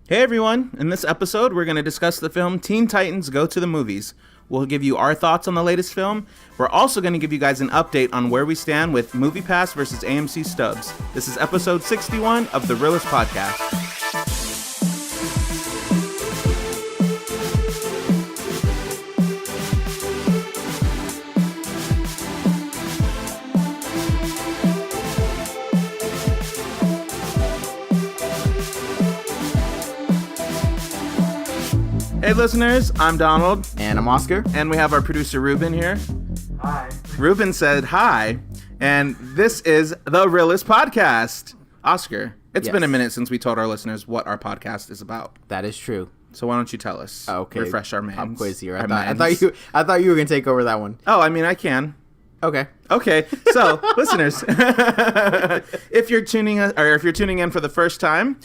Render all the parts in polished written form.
Hey everyone, in this episode we're going to discuss the film Teen Titans Go to the Movies. We'll give you our thoughts on the latest film. We're also going to give you guys an update on where we stand with Moviepass versus AMC Stubs. This is episode 61 of the Reel-ists Podcast. Hey listeners, I'm Donald. And I'm Oscar. And we have our producer Ruben here. Hi. Ruben said hi, and this is the Reel-ists Podcast. Oscar, it's been a minute since we told our listeners what our podcast is about. That is true. So why don't you tell us? Okay. Refresh our minds. Pop quiz here. I thought you were gonna take over that one. Oh, I mean, I can. Okay. So listeners, if you're tuning in for the first time,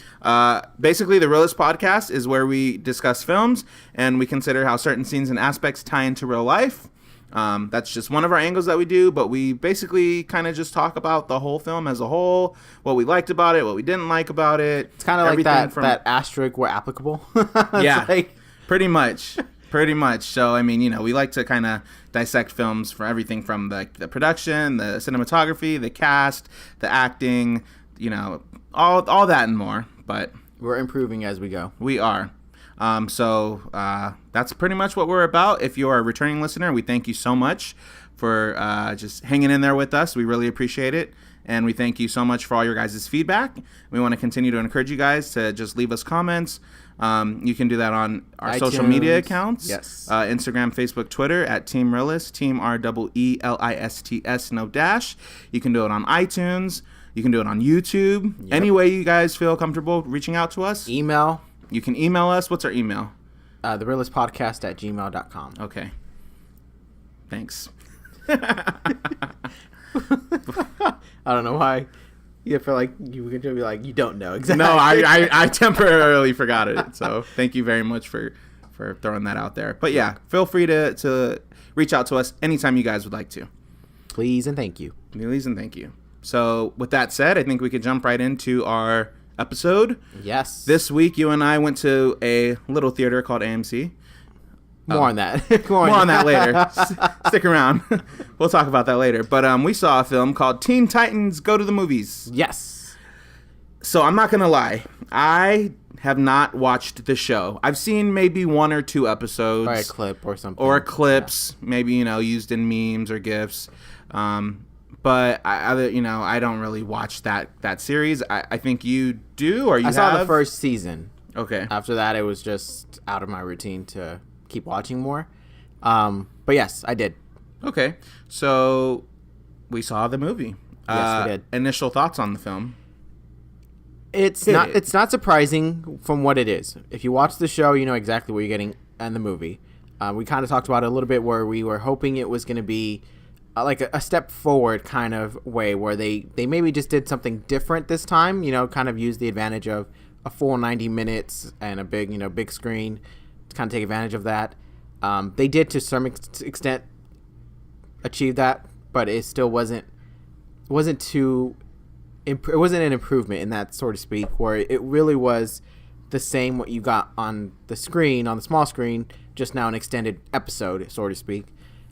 basically the Reel-ists Podcast is where we discuss films and we consider how certain scenes and aspects tie into real life. That's just one of our angles that we do, but we basically kind of just talk about the whole film as a whole, what we liked about it, what we didn't like about it. It's kind of like that asterisk where applicable. Yeah, pretty much. So, I mean, we like to kind of dissect films for everything from the production, the cinematography, the cast, the acting, all that and more. But we're improving as we go. We are. So that's pretty much what we're about. If you're a returning listener, we thank you so much for just hanging in there with us. We really appreciate it. And we thank you so much for all your guys' feedback. We want to continue to encourage you guys to just leave us comments. You can do that on our social media accounts. Yes. Instagram, Facebook, Twitter at Team Reel-ists, Team REELISTS, no dash. You can do it on iTunes. You can do it on YouTube. Yep. Any way you guys feel comfortable reaching out to us. Email. You can email us. What's our email? The Reel-ists Podcast at gmail.com. Okay. Thanks. I don't know why. You feel like you could be like, you don't know exactly. No, I temporarily forgot it. So thank you very much for throwing that out there. But yeah, feel free to reach out to us anytime you guys would like to. Please and thank you. Please and thank you. So with that said, I think we could jump right into our episode. Yes. This week, you and I went to a little theater called AMC. More on that. More on that later. Stick around. We'll talk about that later. But we saw a film called Teen Titans Go to the Movies. Yes. So I'm not going to lie. I have not watched the show. I've seen maybe one or two episodes. Or a clip or something. Or clips, maybe, used in memes or GIFs. But I don't really watch that series. I think you do, or I saw the first season. Okay. After that, it was just out of my routine to keep watching more. But yes, I did. Okay. So we saw the movie. Yes, we did. Initial thoughts on the film? It's not surprising from what it is. If you watch the show, you know exactly what you're getting in the movie. We kind of talked about it a little bit where we were hoping it was going to be like a step forward kind of way where they maybe just did something different this time, kind of use the advantage of a full 90 minutes and a big screen to kind of take advantage of that. They did to some extent achieve that, but it still wasn't an improvement in that, so to speak, where it really was the same what you got on the screen, on the small screen, just now an extended episode, so to speak,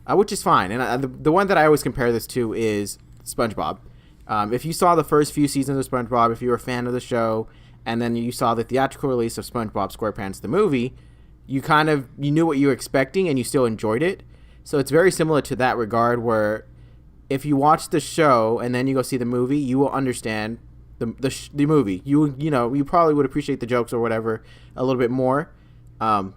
which is fine. And the one that I always compare this to is SpongeBob. If you saw the first few seasons of SpongeBob, if you were a fan of the show, and then you saw the theatrical release of SpongeBob SquarePants the movie, you knew what you were expecting and you still enjoyed it. So it's very similar to that regard, where if you watch the show and then you go see the movie, you will understand the movie. You probably would appreciate the jokes or whatever a little bit more. But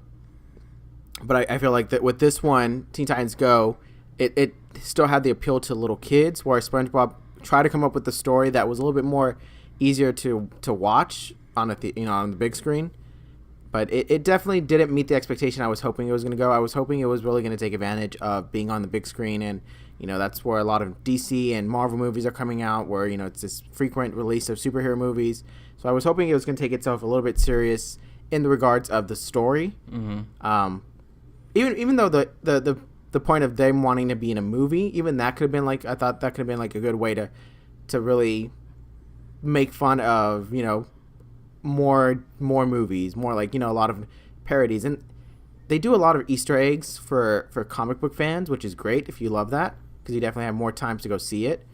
I feel like that with this one, Teen Titans Go, it still had the appeal to little kids, where SpongeBob tried to come up with a story that was a little bit more easier to watch on on the big screen. But it definitely didn't meet the expectation I was hoping it was going to go. I was hoping it was really going to take advantage of being on the big screen, and that's where a lot of DC and Marvel movies are coming out, where it's this frequent release of superhero movies. So I was hoping it was going to take itself a little bit serious in the regards of the story. Mm-hmm. Even though the point of them wanting to be in a movie, even that could have been I thought that could have been a good way to really make fun of more movies, more like, a lot of parodies. And they do a lot of Easter eggs for comic book fans, which is great if you love that, because you definitely have more times to go see it.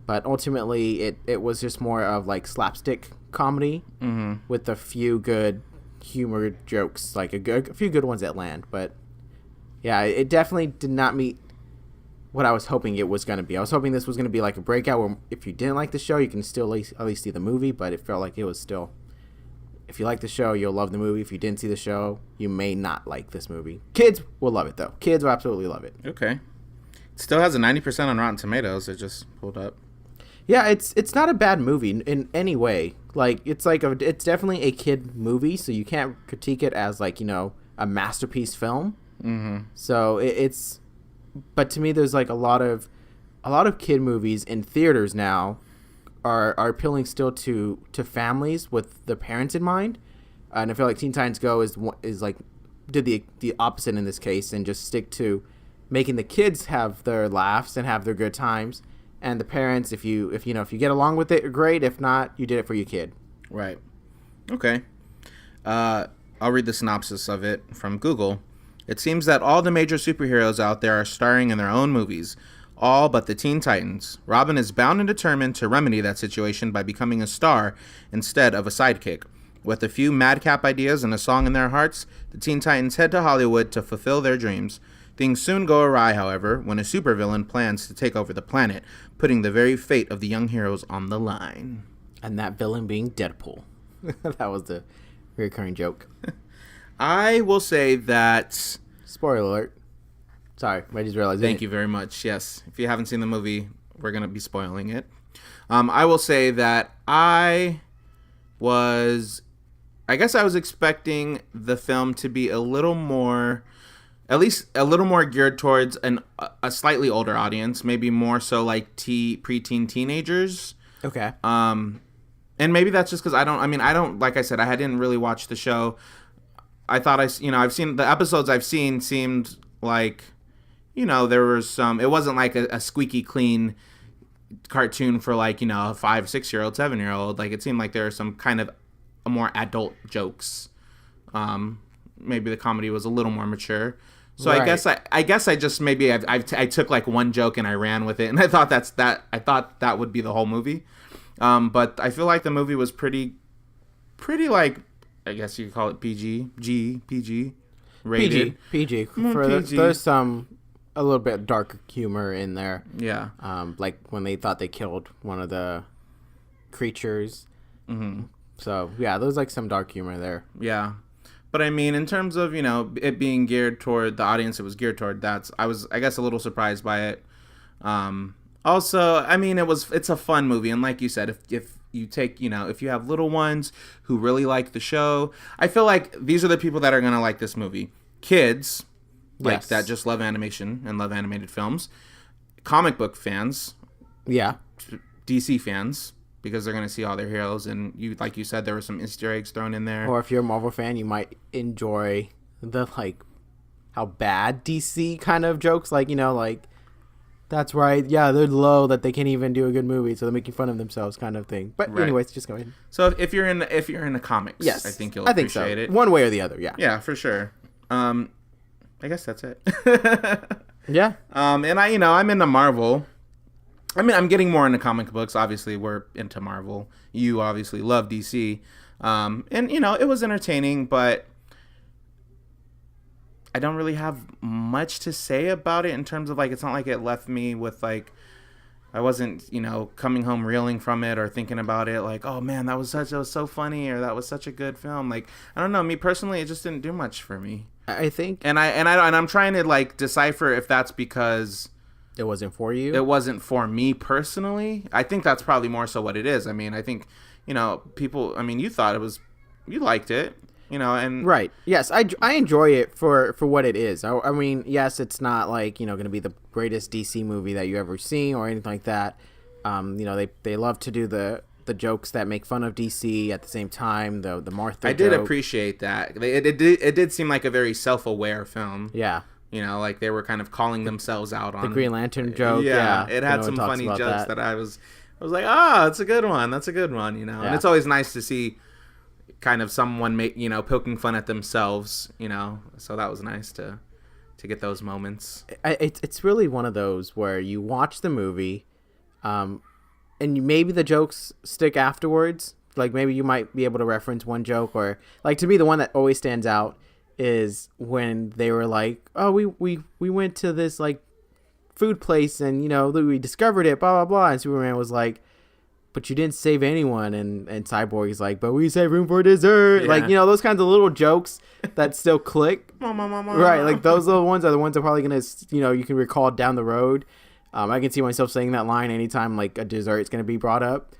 But ultimately, it was just more of like slapstick comedy with a few good humor jokes, like a few good ones that land. But yeah, it definitely did not meet what I was hoping it was going to be. I was hoping this was going to be like a breakout where if you didn't like the show, you can still at least see the movie. But it felt like it was still, if you like the show, you'll love the movie. If you didn't see the show, you may not like this movie. Kids will love it, though. Kids will absolutely love it. Okay. It still has a 90% on Rotten Tomatoes. It just pulled up. Yeah, it's not a bad movie in any way. Like, it's definitely a kid movie, so you can't critique it as like, a masterpiece film. So it's, but to me, there's like a lot of kid movies in theaters now are appealing still to families with the parents in mind, and I feel like Teen Titans Go is like did the opposite in this case and just stick to making the kids have their laughs and have their good times. And the parents, if you get along with it, great. If not, you did it for your kid. Right. Okay. I'll read the synopsis of it from Google. It seems that all the major superheroes out there are starring in their own movies, all but the Teen Titans. Robin is bound and determined to remedy that situation by becoming a star instead of a sidekick. With a few madcap ideas and a song in their hearts, the Teen Titans head to Hollywood to fulfill their dreams. Things soon go awry, however, when a supervillain plans to take over the planet, putting the very fate of the young heroes on the line. And that villain being Deadpool. That was the recurring joke. I will say that... Spoiler alert. Sorry, I just realized. Thank you very much. Yes, if you haven't seen the movie, we're going to be spoiling it. I will say that I was expecting the film to be a little more... at least a little more geared towards a slightly older audience, maybe more so like preteen teenagers. Okay. And maybe that's just because I don't, like I said, I didn't really watch the show. I thought I've seen the episodes I've seen seemed like, there was some, it wasn't like a squeaky clean cartoon for like, a 5, 6-year-old, 7-year-old. Like it seemed like there were some kind of more adult jokes. Maybe the comedy was a little more mature. So right. I guess I just maybe I took like one joke and I ran with it, and I thought that would be the whole movie. But I feel like the movie was pretty like, I guess you could call it PG rated. PG. There's some a little bit dark humor in there. Yeah. Like when they thought they killed one of the creatures. Mm-hmm. So yeah, there's like some dark humor there. Yeah. But I mean, in terms of, it being geared toward the audience it was geared toward, I was, I guess, a little surprised by it. Also, I mean, it's a fun movie. And like you said, if you take, if you have little ones who really like the show, I feel like these are the people that are going to like this movie. Kids, like that just love animation and love animated films. Comic book fans. Yeah. DC fans. Because they're going to see all their heroes, and like you said, there were some Easter eggs thrown in there. Or if you're a Marvel fan, you might enjoy the how bad DC kind of jokes, like that's right, yeah, they're low that they can't even do a good movie, so they're making fun of themselves, kind of thing. But right. Anyways, just go ahead. So if you're in the comics, yes, I think you'll appreciate it. One way or the other, yeah. Yeah, for sure. I guess that's it. Yeah. And I'm into Marvel. I mean, I'm getting more into comic books. Obviously, we're into Marvel. You obviously love DC. And, it was entertaining, but I don't really have much to say about it in terms of, it's not like it left me with, I wasn't, coming home reeling from it or thinking about it like, oh, man, that was so funny or that was such a good film. I don't know. Me personally, it just didn't do much for me. I think. And I'm trying to, decipher if that's because... it wasn't for you? It wasn't for me personally. I think that's probably more so what it is. I mean, I think, people, you thought you liked it, and... Right. Yes, I enjoy it for what it is. I mean, yes, it's not going to be the greatest DC movie that you ever seen or anything like that. They love to do the jokes that make fun of DC at the same time, the Martha I did appreciate that. It did seem like a very self-aware film. Yeah. They were kind of calling themselves out on the Green Lantern joke. Yeah, it had some funny jokes that I was like, it's a good one. That's a good one, And it's always nice to see, kind of someone poking fun at themselves, so that was nice to get those moments. It's really one of those where you watch the movie, and maybe the jokes stick afterwards. Like maybe you might be able to reference one joke, or like to me the one that always stands out is when they were like, oh, we went to this like food place and we discovered it, blah blah blah, and Superman was like, but you didn't save anyone, and Cyborg is like, but we saved room for dessert. Like those kinds of little jokes that still click. Right, like those little ones are the ones that are probably gonna you can recall down the road. I can see myself saying that line anytime like a dessert is gonna be brought up.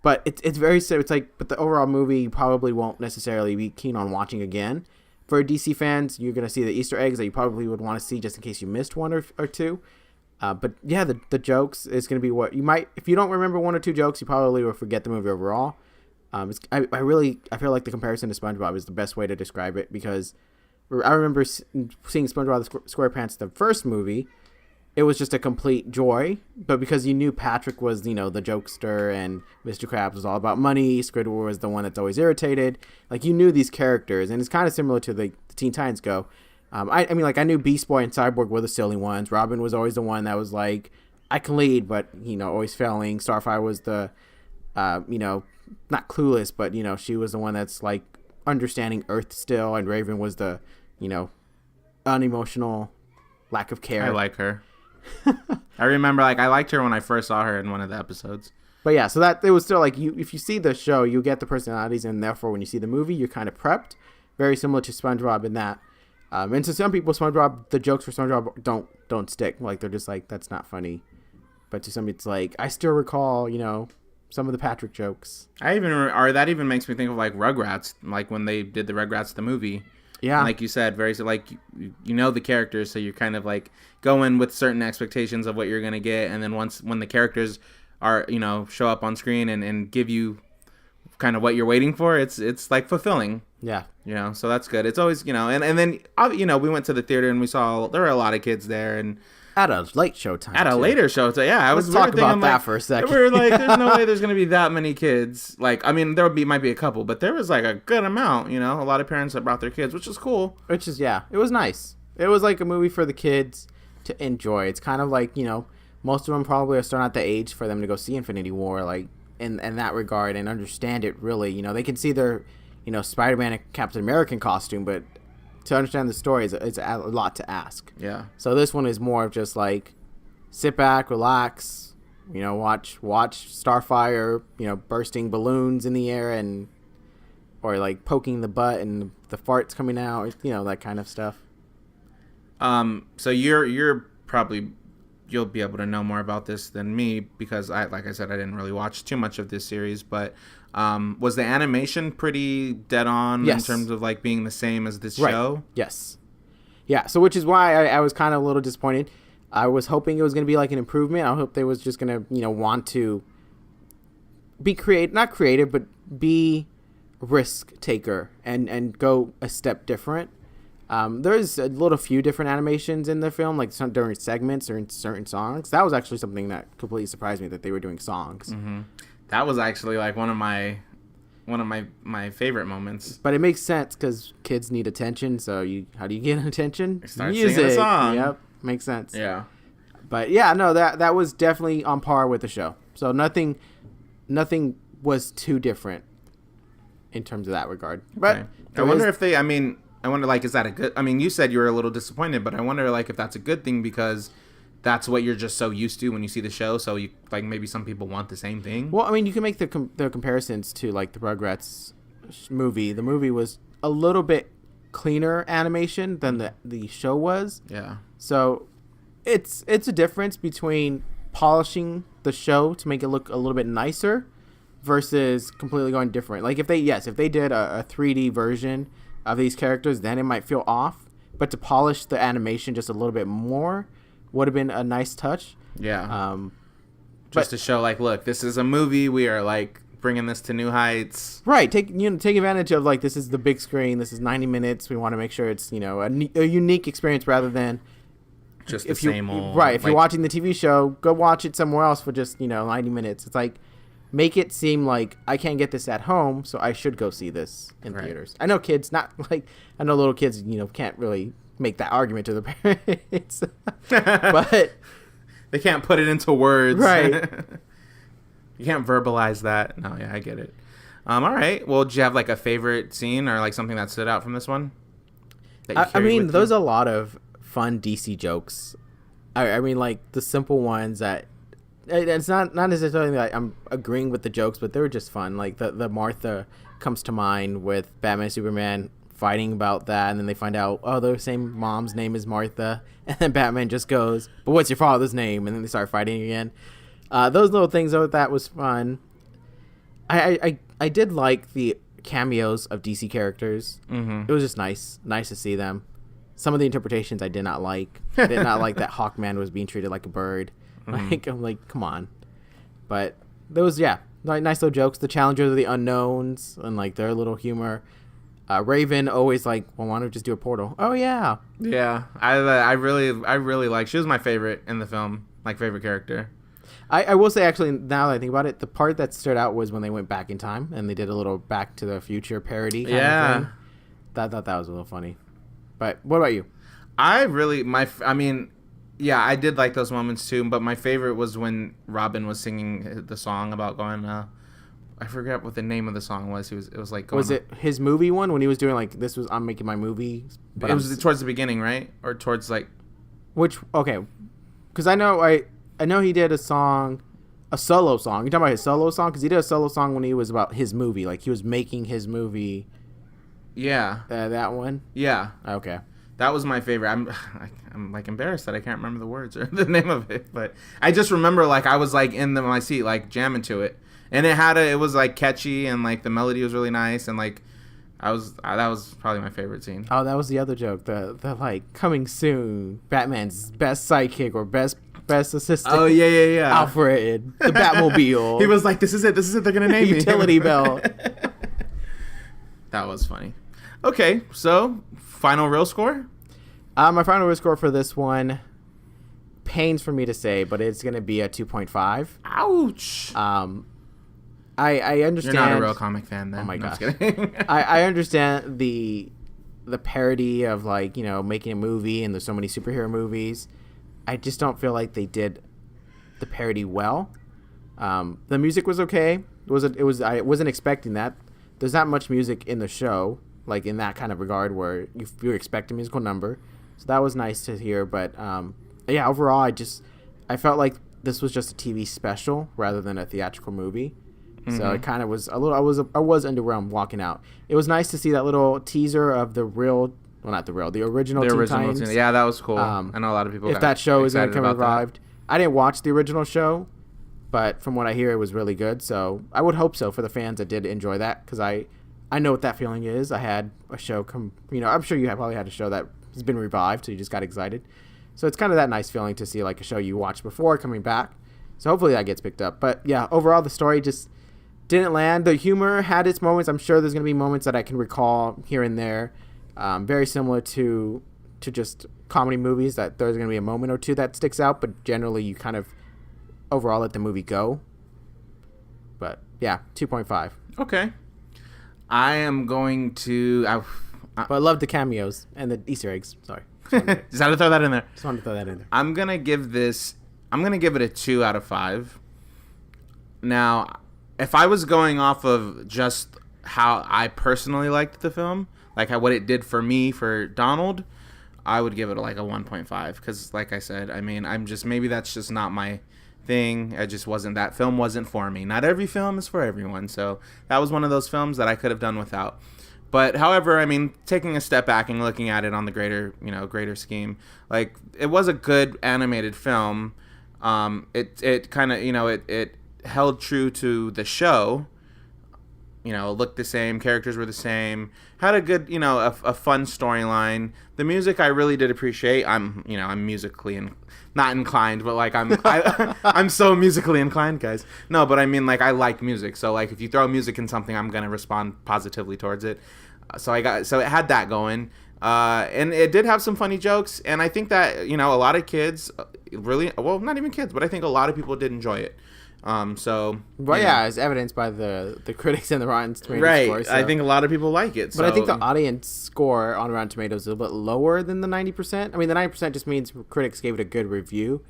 But it's very, it's like, but the overall movie you probably won't necessarily be keen on watching again. For DC fans, you're gonna see the Easter eggs that you probably would want to see just in case you missed one or two. But yeah, the jokes is gonna be what you might, if you don't remember one or two jokes, you probably will forget the movie overall. I feel like the comparison to SpongeBob is the best way to describe it, because I remember seeing SpongeBob SquarePants, the first movie. It was just a complete joy, but because you knew Patrick was, the jokester, and Mr. Krabs was all about money, Squidward was the one that's always irritated. Like, you knew these characters, and it's kind of similar to the Teen Titans Go. I mean, like, I knew Beast Boy and Cyborg were the silly ones. Robin was always the one that was like, I can lead, but, always failing. Starfire was the, not clueless, but, she was the one that's, like, understanding Earth still, and Raven was the, unemotional lack of care. I like her. I remember, like, I liked her when I first saw her in one of the episodes. But yeah, so that it was still like, if you see the show, you get the personalities, and therefore when you see the movie, you're kind of prepped. Very similar to SpongeBob in that. And to some people, the jokes for SpongeBob don't stick. Like, they're just like, that's not funny. But to some, it's like, I still recall, some of the Patrick jokes. That even makes me think of like Rugrats, like when they did the Rugrats the movie. Yeah, and like you said, very like the characters, so you're kind of like going with certain expectations of what you're gonna get, and then when the characters are show up on screen and give you kind of what you're waiting for, it's like fulfilling. Yeah, so that's good. It's always and then we went to the theater and we saw there were a lot of kids there, and at a late show time. At a later show time, yeah. Let's talk about that for a second. We were like, there's no way there's going to be that many kids. Like, I mean, might be a couple, but there was like a good amount, a lot of parents that brought their kids, which is cool. It was nice. It was like a movie for the kids to enjoy. It's kind of like, most of them probably are still not the age for them to go see Infinity War, like, in that regard, and understand it really. They can see their, Spider-Man and Captain American costume, but to understand the story it's a lot to ask. Yeah. So this one is more of just like sit back, relax, watch Starfire, bursting balloons in the air or like poking the butt and the farts coming out, that kind of stuff. So you're probably you'll be able to know more about this than me, because like I said, I didn't really watch too much of this series, but was the animation pretty dead on? Yes. In terms of like being the same as this right. show? Yes. Yeah, so which is why I was kind of a little disappointed. I was hoping it was going to be like an improvement. I hope they was just going to, want to be not creative, but be risk taker and go a step different. There's a few different animations in the film, like during segments or in certain songs. That was actually something that completely surprised me, that they were doing songs. Mm-hmm. That was actually like one of my favorite moments. But it makes sense because kids need attention. So how do you get attention? Start singing a song. Yep, makes sense. Yeah. But yeah, no, that was definitely on par with the show. So nothing was too different in terms of that regard. But okay. I wonder if like, is that a good? I mean, you said you were a little disappointed, but I wonder like if that's a good thing, because that's what you're just so used to when you see the show. So you like, maybe some people want the same thing. Well, I mean, you can make the comparisons to like the Rugrats movie. The movie was a little bit cleaner animation than the show was. Yeah. So it's a difference between polishing the show to make it look a little bit nicer versus completely going different. Like if they did a 3D version of these characters, then it might feel off. But to polish the animation just a little bit more would have been a nice touch. Yeah. Just to show, like, look, this is a movie. We are like bringing this to new heights. Right. Take advantage of, like, this is the big screen. This is 90 minutes. We want to make sure it's a unique experience rather than just the same old. Right. If you're watching the TV show, go watch it somewhere else for just 90 minutes. It's like make it seem like I can't get this at home, so I should go see this in theaters. I know kids, I know little kids, can't really make that argument to the parents, but they can't put it into words. Right. You can't verbalize that. No, yeah, I get it. All right. Well, do you have like a favorite scene or like something that stood out from this one? I mean, there's a lot of fun DC jokes. I mean, like the simple ones that it's not necessarily like I'm agreeing with the jokes, but they were just fun. Like the Martha comes to mind with Batman and Superman fighting about that, and then they find out, oh, their same mom's name is Martha, and then Batman just goes, but what's your father's name? And then they start fighting again. Those little things, though, that was fun. I did like the cameos of DC characters. Mm-hmm. It was just nice to see them. Some of the interpretations I did not like. I did not like that Hawkman was being treated like a bird. Mm-hmm. I'm like, come on. But those, nice little jokes. The Challengers of the Unknowns and like their little humor. Raven always like, well, why don't we just do a portal? Oh yeah. Yeah, I really like. She was my favorite in the film, like favorite character. I will say, actually, now that I think about it, the part that stood out was when they went back in time and they did a little Back to the Future parody kind of thing. I thought that was a little funny. But what about you? I did like those moments too, but my favorite was when Robin was singing the song about going, I forget what the name of the song was. It was like going, was it his movie one when he was doing like, this was, I'm making my movie? But it was towards the beginning, right? Or towards like... Okay. Because I know he did a solo song. You talking about his solo song? Because he did a solo song when he was about his movie. Like, he was making his movie. Yeah. That one? Yeah. Okay. That was my favorite. I'm like embarrassed that I can't remember the words or the name of it. But I just remember like I was like in my seat like jamming to it. And it was like catchy and like the melody was really nice. And like that was probably my favorite scene. Oh, that was the other joke. The like coming soon, Batman's best sidekick or best assistant. Oh yeah. Alfred, the Batmobile. He was like, "This is it. They're gonna name me." Utility belt. That was funny. Okay, so final real score. My final real score for this one pains for me to say, but it's gonna be a 2.5. Ouch. I understand. You're not a real comic fan, then. Oh my gosh. I'm just kidding. I understand the parody of like making a movie, and there's so many superhero movies. I just don't feel like they did the parody well. The music was okay. I wasn't expecting that. There's not much music in the show, like in that kind of regard where you expect a musical number. So that was nice to hear. But yeah, overall, I felt like this was just a TV special rather than a theatrical movie. Mm-hmm. So it kind of was a little. I was underwhelmed walking out. It was nice to see that little teaser of the original Teen Titans. Yeah, that was cool. I know a lot of people. If that show is going to come revived, I didn't watch the original show, but from what I hear, it was really good. So I would hope so for the fans that did enjoy that, because I know what that feeling is. I had a show come. I'm sure you have probably had a show that has been revived, so you just got excited. So it's kind of that nice feeling to see like a show you watched before coming back. So hopefully that gets picked up. But yeah, overall the story just didn't land. The humor had its moments. I'm sure there's going to be moments that I can recall here and there. Very similar to just comedy movies, that there's going to be a moment or two that sticks out, but generally you kind of overall let the movie go. But yeah, 2.5. Okay. I am going to... but I love the cameos and the Easter eggs. Sorry. Just had to throw that in there. Just wanted to throw that in there. I'm going to give it a 2 out of 5. Now, if I was going off of just how I personally liked the film, like what it did for me, for Donald, I would give it like a 1.5. Because like I said, I mean, maybe that's just not my thing. That film wasn't for me. Not every film is for everyone. So that was one of those films that I could have done without. But however, I mean, taking a step back and looking at it on the greater scheme, like it was a good animated film. It kind of, it held true to the show. Looked the same, characters were the same, had a good, a fun storyline. The music I really did appreciate. I'm musically not inclined, but like I'm so musically inclined, guys. No, but I mean, like, I like music, so like if you throw music in something, I'm gonna respond positively towards it. So it had that going, and it did have some funny jokes, and I think that a lot of kids really, well, not even kids, but I think a lot of people did enjoy it. So, well, yeah, as evidenced by the critics and the Rotten Tomatoes right. score. So. I think a lot of people like it. But I think the audience score on Rotten Tomatoes is a little bit lower than the 90%. I mean, the 90% just means critics gave it a good review.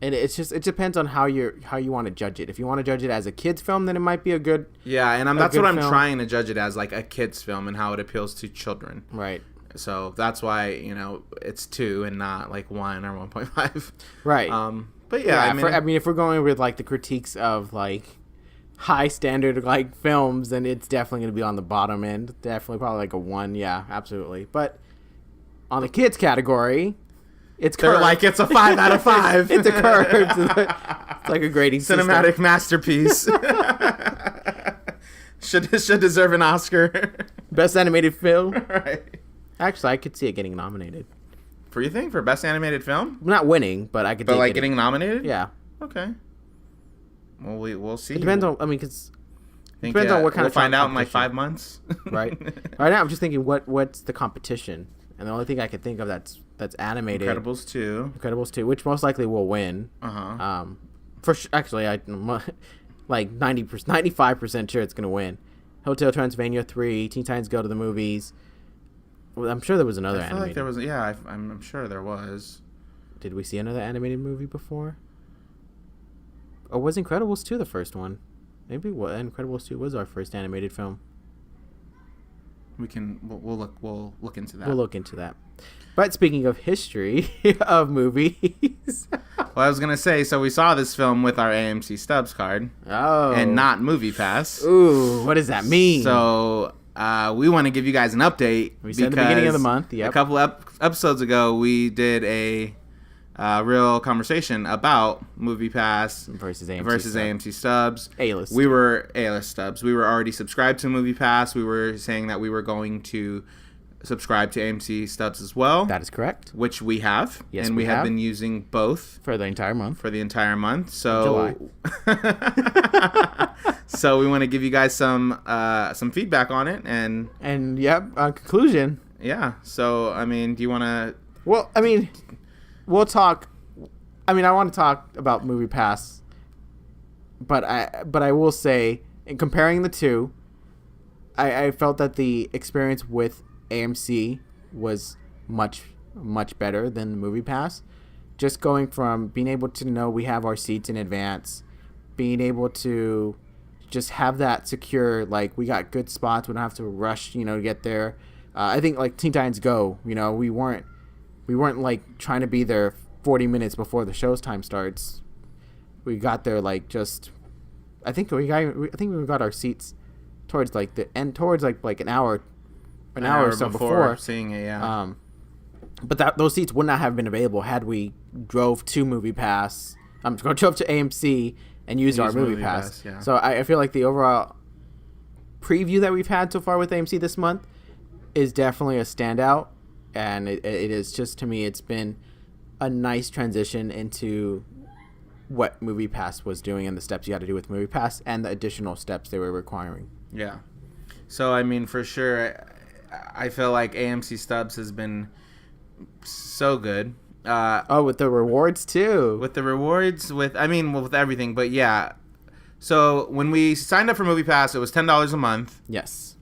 And it depends on how you want to judge it. If you want to judge it as a kids film, then it might be a good. Yeah, and that's what I'm trying to judge it as, like a kids film and how it appeals to children. Right. So that's why it's 2 and not like 1 or 1.5. Right. But yeah, I mean, if we're going with like the critiques of like high standard like films, then it's definitely going to be on the bottom end. Definitely, probably like a 1. Yeah, absolutely. But on the kids category. They're like, it's a 5 out of 5. It's a curve. It's like a grading cinematic system. masterpiece. should deserve an Oscar. Best animated film. Right. Actually, I could see it getting nominated. For you think for best animated film? Not winning, but I could. But like getting nominated? Yeah. Okay. Well, we'll see. It depends on. I mean, because it depends on what kind we'll of. We'll find out in like 5 months. Right. Right now, I'm just thinking, what's the competition? And the only thing I can think of that's animated. Incredibles 2, which most likely will win. Actually, I like 95% sure it's gonna win. Hotel Transylvania 3, Teen Titans Go to the Movies. Well, I'm sure there was another animated. Like there was. Yeah, I'm sure there was. Did we see another animated movie before? Or was Incredibles 2 the first one? Maybe Incredibles 2 was our first animated film. We'll look into that. We'll look into that. But speaking of history of movies. Well, I was going to say, so we saw this film with our AMC Stubs card. Oh. And not Moviepass. Ooh, what does that mean? So, we want to give you guys an update. We said at the beginning of the month, yep. A couple episodes ago, we did a real conversation about Moviepass versus AMC Stubs. A-list. We were A-list Stubs. We were already subscribed to Moviepass. We were saying that we were going to subscribe to AMC Stubs as well. That is correct. Which we have. Yes, and we have been using both for the entire month. So July. So we want to give you guys some feedback on it and yep, conclusion. Yeah. So I mean, do you want to? Well, I mean, we'll talk. I mean, I want to talk about Moviepass, but I will say, in comparing the two, I felt that the experience with AMC was much better than the Moviepass. Just going from being able to know we have our seats in advance, being able to just have that secure, like we got good spots, we don't have to rush, to get there. I think like Teen Titans Go, we weren't like trying to be there 40 minutes before the show's time starts. We got there like just, I think we got our seats towards like the end, towards like an hour or so before seeing it. Yeah. But those seats would not have been available had we drove to Moviepass. Drove to AMC and used our Moviepass. Yeah. So I feel like the overall preview that we've had so far with AMC this month is definitely a standout, and it is just, to me, it's been a nice transition into what Moviepass was doing and the steps you had to do with Moviepass and the additional steps they were requiring. Yeah. So I mean, for sure, I feel like AMC Stubs has been so good. With the rewards too. With everything, but yeah. So when we signed up for Moviepass, it was $10 a month. Yes.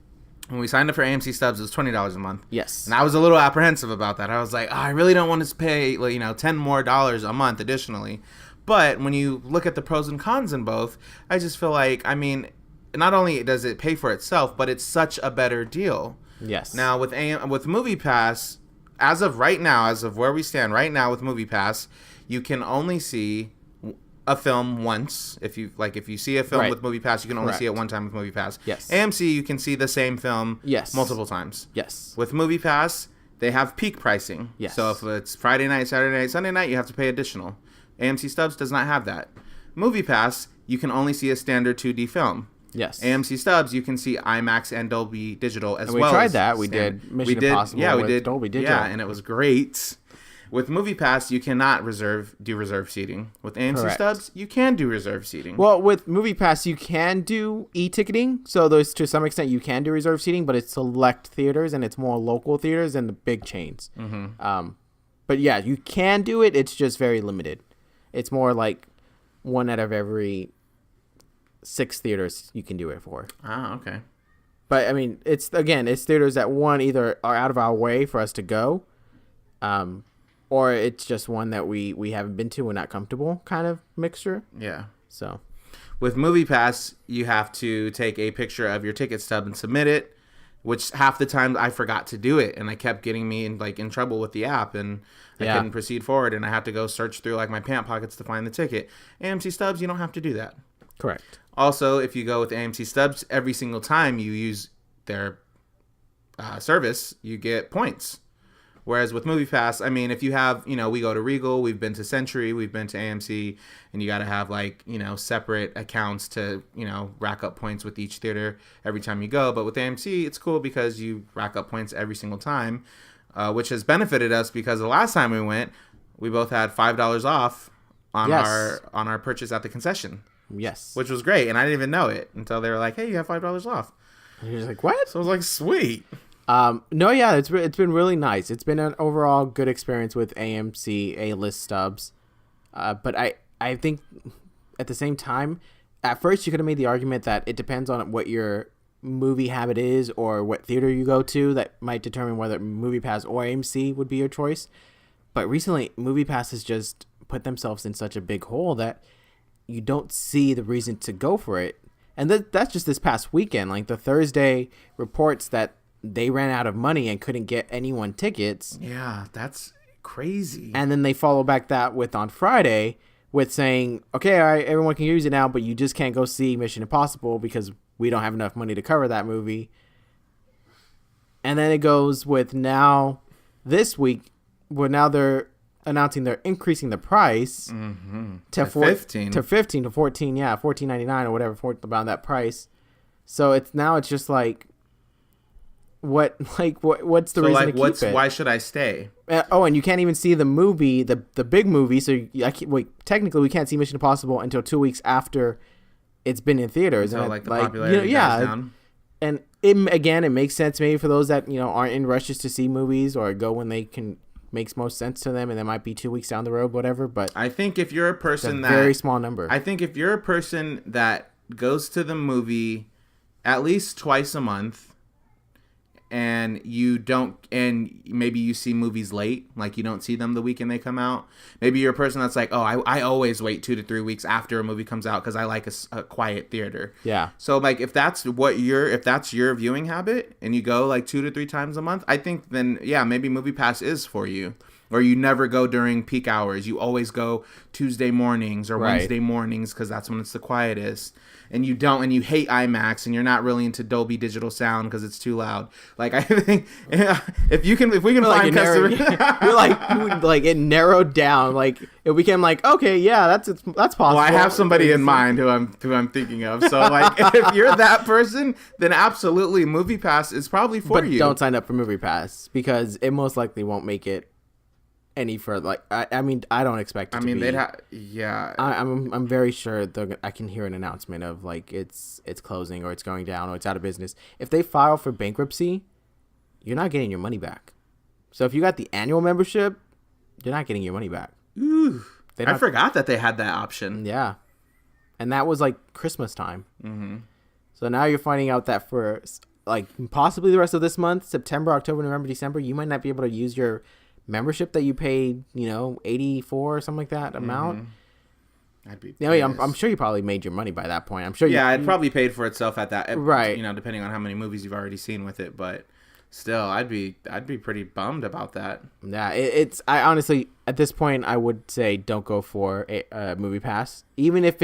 When we signed up for AMC Stubs, it was $20 a month. Yes. And I was a little apprehensive about that. I was like, I really don't want to pay, $10 more a month additionally. But when you look at the pros and cons in both, I just feel like, not only does it pay for itself, but it's such a better deal. Yes. Now with Moviepass, as of where we stand right now with Moviepass, you can only see a film once. If you see a film with Moviepass, you can only see it one time with Moviepass. Yes. AMC, you can see the same film multiple times. Yes. With Moviepass, they have peak pricing. Yes. So if it's Friday night, Saturday night, Sunday night, you have to pay additional. AMC Stubs does not have that. Moviepass, you can only see a standard 2D film. Yes. AMC Stubs, you can see IMAX and Dolby Digital as well. We tried that. We did Mission Impossible. Yeah, we with did Dolby Digital. Yeah, and it was great. With Moviepass, you cannot do reserve seating. With AMC Stubs, you can do reserve seating. Well, with Moviepass, you can do e-ticketing. So there's, to some extent, you can do reserve seating, but it's select theaters and it's more local theaters than the big chains. Mm-hmm. But yeah, you can do it. It's just very limited. It's more like one out of every 6 theaters you can do it for. Ah, okay. But I mean, it's theaters that one either are out of our way for us to go, or it's just one that we haven't been to, we're not comfortable kind of mixture. Yeah. So with Moviepass, you have to take a picture of your ticket stub and submit it, which half the time I forgot to do it, and I kept getting me in trouble with the app, and I couldn't proceed forward, and I had to go search through like my pant pockets to find the ticket. AMC Stubs, you don't have to do that. Correct. Also, if you go with AMC Stubs, every single time you use their service, you get points. Whereas with Moviepass, I mean, if you have, we go to Regal, we've been to Century, we've been to AMC, and you got to have separate accounts to, rack up points with each theater every time you go. But with AMC, it's cool because you rack up points every single time, which has benefited us because the last time we went, we both had $5 off on our purchase at the concession. Yes. Which was great, and I didn't even know it until they were like, "Hey, you have $5 off." And you're just like, "What?" So I was like, "Sweet." No, yeah, it's been really nice. It's been an overall good experience with AMC A-list stubs. But I think at the same time, at first you could have made the argument that it depends on what your movie habit is or what theater you go to that might determine whether Moviepass or AMC would be your choice. But recently, Moviepass has just put themselves in such a big hole that you don't see the reason to go for it. And that's just this past weekend. Like the Thursday reports that they ran out of money and couldn't get anyone tickets. Yeah, that's crazy. And then they follow back that with on Friday with saying, okay, all right, everyone can use it now, but you just can't go see Mission Impossible because we don't have enough money to cover that movie. And then it goes with now this week, where now they're announcing they're increasing the price to 15 to 15 to 14, yeah, $14.99 or whatever, about that price. So it's just like what's the reason to keep it? Why should I stay? And you can't even see the movie, the big movie. So technically we can't see Mission Impossible until 2 weeks after it's been in theaters. Until the popularity goes down. And it makes sense maybe for those that aren't in rushes to see movies or go when makes most sense to them, and that might be 2 weeks down the road, whatever. But I think if you're a person very small number. I think if you're a person that goes to the movie at least twice a month, and maybe you see movies late, like you don't see them the weekend they come out. Maybe you're a person that's like, oh, I always wait 2 to 3 weeks after a movie comes out because I like a quiet theater. Yeah. So like if that's your viewing habit and you go like 2 to 3 times a month, I think then maybe Moviepass is for you. Or you never go during peak hours. You always go Tuesday mornings or Wednesday mornings because that's when it's the quietest. And you hate IMAX and you're not really into Dolby Digital sound because it's too loud. Like I think if we can find customers, it narrowed down. Like it became like, okay, yeah, that's possible. Well, I have somebody in mind who I'm thinking of. So like if you're that person, then absolutely Moviepass is probably for you. But don't sign up for Moviepass because it most likely won't make it any further. Like I mean, I don't expect it to be. They'd have, yeah. I'm very sure I can hear an announcement of like it's closing or it's going down or it's out of business. If they file for bankruptcy, you're not getting your money back. So if you got the annual membership, you're not getting your money back. Ooh, I forgot that they had that option. Yeah, and that was like Christmas time. Mm-hmm. So now you're finding out that for like possibly the rest of this month, September, October, November, December, you might not be able to use your membership that you paid, $84 or something like that amount. I'd be I'm sure you probably made your money by that point. I'm sure. It probably paid for itself at that. Right. Depending on how many movies you've already seen with it, but still, I'd be pretty bummed about that. Yeah, I honestly at this point I would say don't go for a Moviepass, even if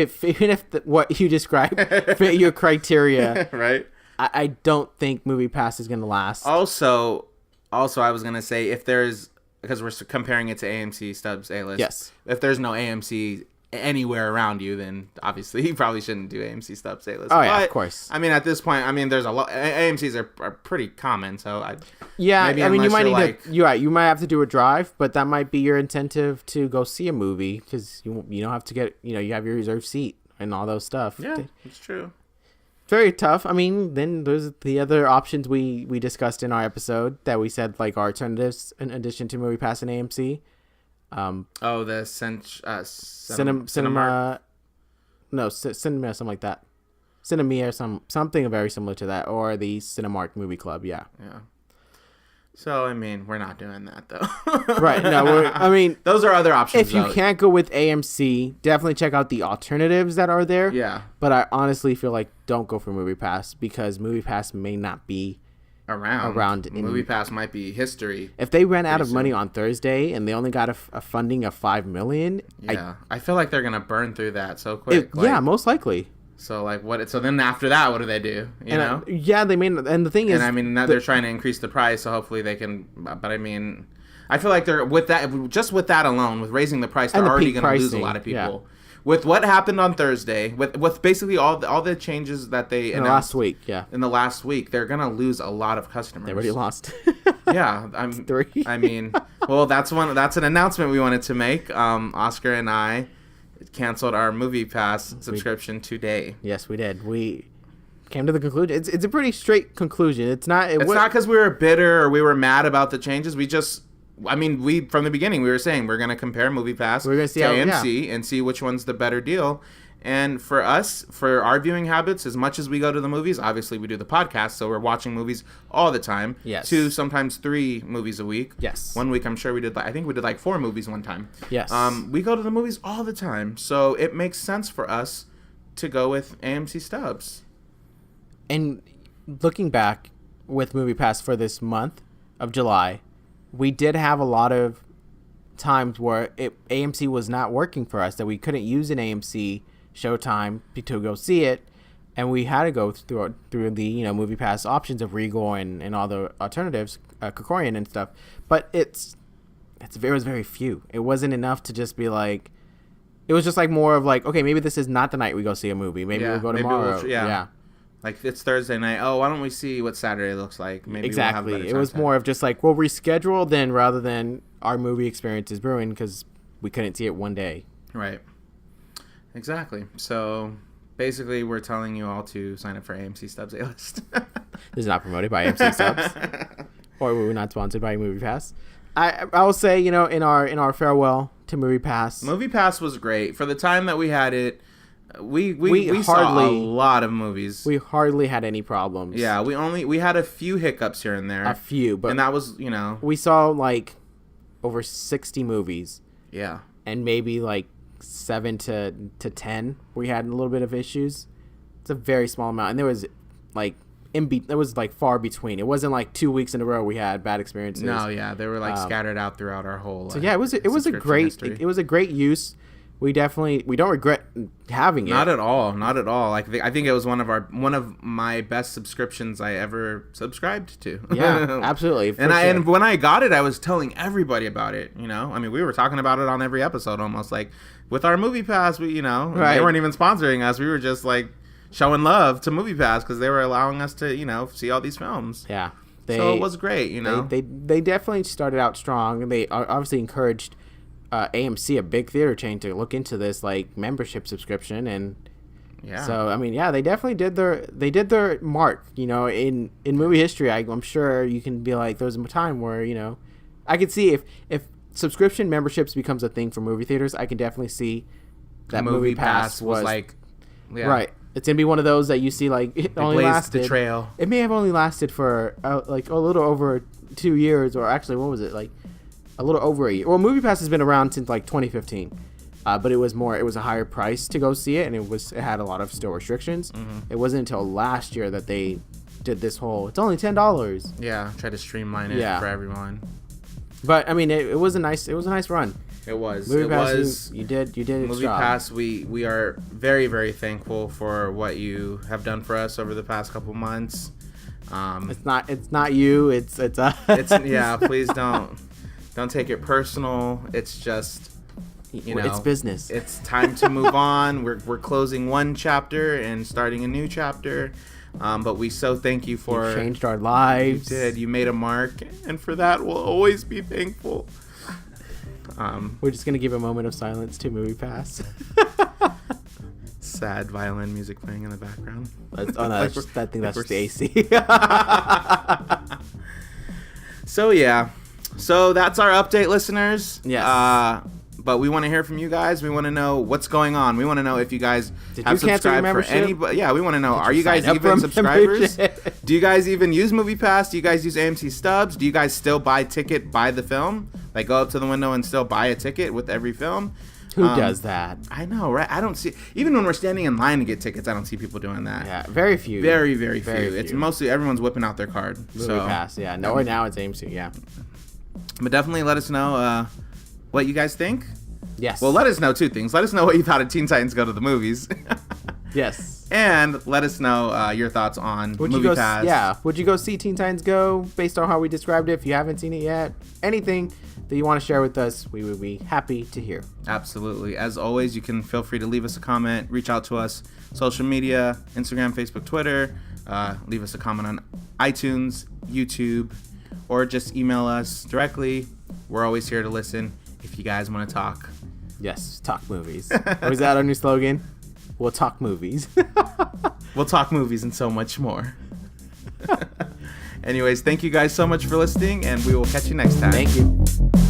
what you described fit your criteria. Right. I don't think Moviepass is going to last. Also, I was gonna say because we're comparing it to AMC Stubs A-list. Yes. If there's no AMC anywhere around you, then obviously you probably shouldn't do AMC Stubs A-list. Oh, yeah, of course. I mean, at this point, there's a lot. AMCs are pretty common, so you might need to. You're right. You might have to do a drive, but that might be your incentive to go see a movie because you don't have to get you have your reserved seat and all those stuff. Yeah, it's true. Very tough. I mean, then there's the other options we discussed in our episode that we said like our alternatives in addition to Moviepass and AMC. The cinema, something like that. Cinemia or something very similar to that, or the Cinemark Movie Club. Yeah. So, I mean, we're not doing that, though. Right. No, those are other options. If you can't go with AMC, definitely check out the alternatives that are there. Yeah. But I honestly feel like don't go for Moviepass because Moviepass may not be around. Moviepass might be history. If they ran out of money on Thursday and they only got a funding of $5 million, I feel like they're gonna burn through that so quick. Most likely. So what? So then after that, what do they do? You know? They may. And the thing is, and I mean, now they're trying to increase the price, so hopefully they can. But I mean, I feel like they're with that alone, with raising the price, they're already going to lose a lot of people. Yeah. With what happened on Thursday, with basically all the changes that they announced in the last week, they're going to lose a lot of customers. They already lost. Yeah, 3. I mean, well, that's an announcement we wanted to make. Oscar and I canceled our Moviepass subscription today. Yes, we did. We came to the conclusion. It's a pretty straight conclusion. It's not because we were bitter or we were mad about the changes. We from the beginning we were saying we're going to compare Moviepass to AMC and see which one's the better deal. And for us, for our viewing habits, as much as we go to the movies, obviously we do the podcast, so we're watching movies all the time. Yes. 2, sometimes 3 movies a week. Yes. One week I'm sure we did 4 movies one time. Yes. We go to the movies all the time, so it makes sense for us to go with AMC Stubs. And looking back with Moviepass for this month of July, we did have a lot of times where AMC was not working for us, that we couldn't use an AMC Showtime to go see it, and we had to go through the Moviepass options of Regal and all the alternatives, Krikorian and stuff. But it was very few. It wasn't enough to just be like. It was just like more of like, okay, maybe this is not the night we go see a movie. Maybe we'll go tomorrow. Yeah. Like it's Thursday night. Oh, why don't we see what Saturday looks like? Maybe exactly. We'll have a better it was more of just like we'll reschedule then rather than our movie experience is ruined because we couldn't see it one day. Right. Exactly. So basically, we're telling you all to sign up for AMC Stubs A-List. This is not promoted by AMC Stubs, or we're not sponsored by Moviepass. I will say, in our farewell to Moviepass. Moviepass was great for the time that we had it. We saw a lot of movies. We hardly had any problems. Yeah, we had a few hiccups here and there. A few, but and that was we saw like over 60 movies. Yeah, and maybe like 7 to 10 we had a little bit of issues. It's a very small amount, and there was like there was like far between. It wasn't like 2 weeks in a row we had bad experiences. No, yeah, they were like scattered out throughout our whole. So yeah, it was a great use. We don't regret having it. Not at all. Like I think it was one of my best subscriptions I ever subscribed to. Yeah, absolutely. And when I got it, I was telling everybody about it. I mean, we were talking about it on every episode almost. Like with our Moviepass, right. They weren't even sponsoring us. We were just like showing love to Moviepass because they were allowing us to see all these films. Yeah, so it was great. They definitely started out strong. They obviously encouraged AMC, a big theater chain, to look into this like membership subscription, and so I mean, they definitely did their mark. In movie history, I'm sure you can be like, there was a time where I could see if subscription memberships becomes a thing for movie theaters, I can definitely see that Moviepass was like right. It's gonna be one of those that you see like it only lasted. The trail. It may have only lasted for like a little over 2 years, or actually, what was it like? A little over a year. Well, Moviepass has been around since like 2015, but it was a higher price to go see it, and it had a lot of still restrictions. Mm-hmm. It wasn't until last year that they did this whole. It's only $10. Yeah, try to streamline it for everyone. But I mean, it was a nice run. It was. Moviepass, you did Moviepass. We are very, very thankful for what you have done for us over the past couple months. It's not you. It's us. Please don't take it personal. It's just, it's business. It's time to move on. We're closing one chapter and starting a new chapter. But we so thank you for... You changed our lives. You did. You made a mark. And for that, we'll always be thankful. We're just going to give a moment of silence to Moviepass. Sad violin music playing in the background. I think that's just the AC. So, yeah. So that's our update, listeners. Yes. But we want to hear from you guys. We want to know what's going on. We want to know if you guys have subscribed for anybody. Yeah, we want to know. Are you guys even subscribers? Do you guys even use Moviepass? Do you guys use AMC Stubs? Do you guys still buy the film? Like go up to the window and still buy a ticket with every film? Who does that? I know, right? I don't see. Even when we're standing in line to get tickets, I don't see people doing that. Yeah, very few. Very, very few. It's mostly everyone's whipping out their card. Moviepass, yeah. No, now it's AMC, yeah. But definitely let us know what you guys think. Yes. Well, let us know 2 things. Let us know what you thought of Teen Titans Go to the Movies. Yes. And let us know your thoughts on Moviepass. Yeah. Would you go see Teen Titans Go based on how we described it if you haven't seen it yet? Anything that you want to share with us, we would be happy to hear. Absolutely. As always, you can feel free to leave us a comment, reach out to us, social media, Instagram, Facebook, Twitter. Leave us a comment on iTunes, YouTube, or just email us directly. We're always here to listen if you guys want to talk. Yes, talk movies. Was that our new slogan? We'll talk movies. We'll talk movies and so much more. Anyways, thank you guys so much for listening, and we will catch you next time. Thank you.